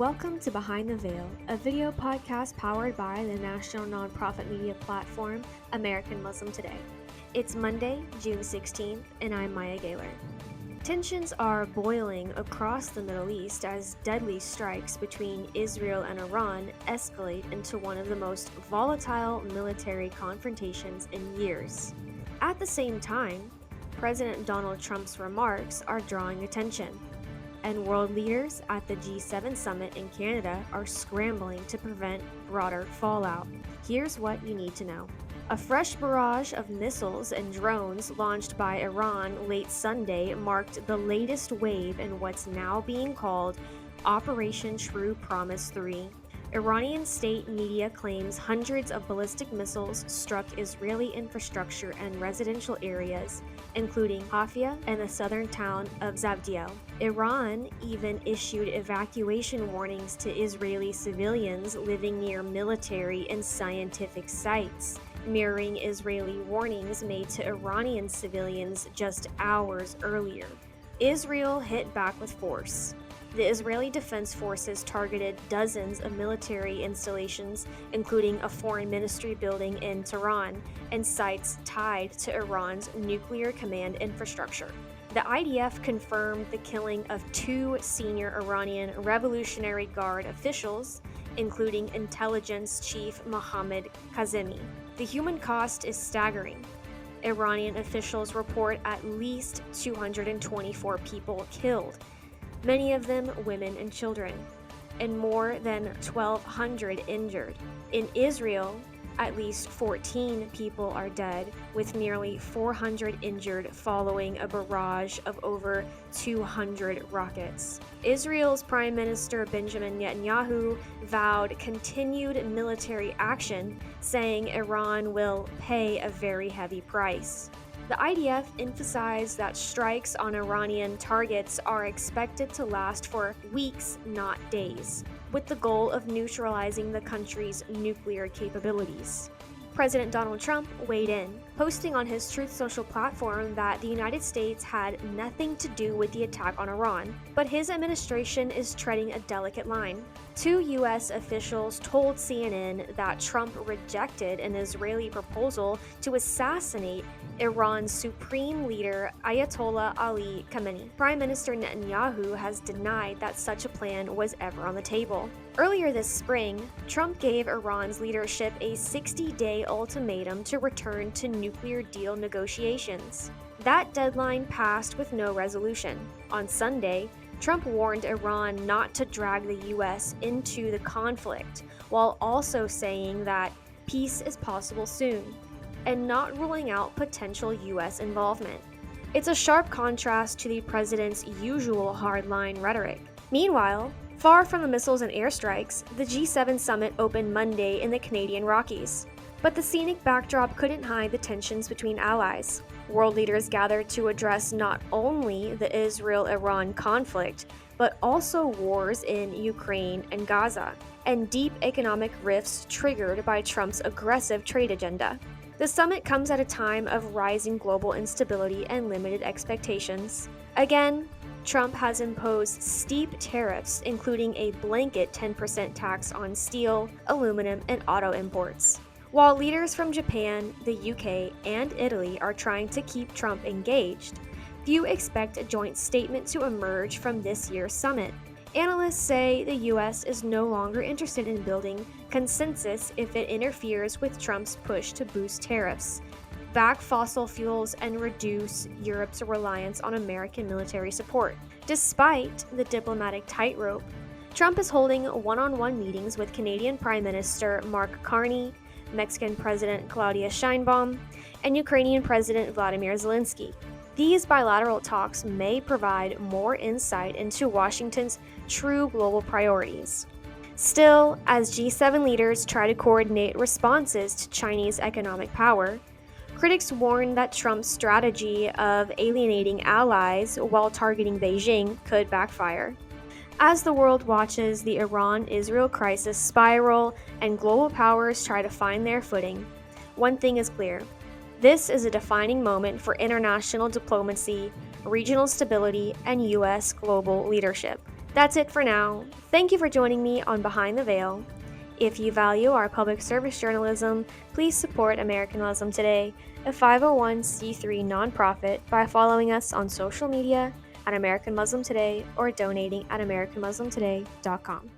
Welcome to Behind the Veil, a video podcast powered by the national nonprofit media platform American Muslim Today. It's Monday, June 16th, and I'm Maya Gaylor. Tensions are boiling across the Middle East as deadly strikes between Israel and Iran escalate into one of the most volatile military confrontations in years. At the same time, President Donald Trump's remarks are drawing attention, and world leaders at the G7 summit in Canada are scrambling to prevent broader fallout. Here's what you need to know. A fresh barrage of missiles and drones launched by Iran late Sunday marked the latest wave in what's now being called Operation True Promise 3. Iranian state media claims hundreds of ballistic missiles struck Israeli infrastructure and residential areas, including Haifa and the southern town of Zabdiel. Iran even issued evacuation warnings to Israeli civilians living near military and scientific sites, mirroring Israeli warnings made to Iranian civilians just hours earlier. Israel hit back with force. The Israeli Defense Forces targeted dozens of military installations, including a foreign ministry building in Tehran and sites tied to Iran's nuclear command infrastructure. The IDF confirmed the killing of two senior Iranian Revolutionary Guard officials, including intelligence chief Mohammad Kazemi. The human cost is staggering. Iranian officials report at least 224 people killed, many of them women and children, and more than 1,200 injured. In Israel, at least 14 people are dead, with nearly 400 injured following a barrage of over 200 rockets. Israel's Prime Minister Benjamin Netanyahu vowed continued military action, saying Iran will pay a very heavy price. The IDF emphasized that strikes on Iranian targets are expected to last for weeks, not days, with the goal of neutralizing the country's nuclear capabilities. President Donald Trump weighed in, posting on his truthsocial platform that the United States had nothing to do with the attack on Iran, but his administration is treading a delicate line. Two U.S. officials told CNN that Trump rejected an Israeli proposal to assassinate Iran's supreme leader Ayatollah Ali Khamenei. Prime Minister Netanyahu has denied that such a plan was ever on the table. Earlier this spring, Trump gave Iran's leadership a 60-day ultimatum to return to nuclear deal negotiations. That deadline passed with no resolution. On Sunday, Trump warned Iran not to drag the U.S. into the conflict, while also saying that peace is possible soon, and not ruling out potential U.S. involvement. It's a sharp contrast to the president's usual hardline rhetoric. Meanwhile, far from the missiles and airstrikes, the G7 summit opened Monday in the Canadian Rockies. But the scenic backdrop couldn't hide the tensions between allies. World leaders gathered to address not only the Israel-Iran conflict, but also wars in Ukraine and Gaza, and deep economic rifts triggered by Trump's aggressive trade agenda. The summit comes at a time of rising global instability and limited expectations. Again, Trump has imposed steep tariffs, including a blanket 10% tax on steel, aluminum, and auto imports. While leaders from Japan, the UK, and Italy are trying to keep Trump engaged, few expect a joint statement to emerge from this year's summit. Analysts say the US is no longer interested in building consensus if it interferes with Trump's push to boost tariffs, back fossil fuels, and reduce Europe's reliance on American military support. Despite the diplomatic tightrope, Trump is holding one-on-one meetings with Canadian Prime Minister Mark Carney, Mexican President Claudia Sheinbaum, and Ukrainian President Vladimir Zelensky. These bilateral talks may provide more insight into Washington's true global priorities. Still, as G7 leaders try to coordinate responses to Chinese economic power, critics warn that Trump's strategy of alienating allies while targeting Beijing could backfire. As the world watches the Iran-Israel crisis spiral and global powers try to find their footing, one thing is clear. This is a defining moment for international diplomacy, regional stability, and U.S. global leadership. That's it for now. Thank you for joining me on Behind the Veil. If you value our public service journalism, please support American Muslim Today, a 501c3 nonprofit, by following us on social media at American Muslim Today or donating at AmericanMuslimToday.com.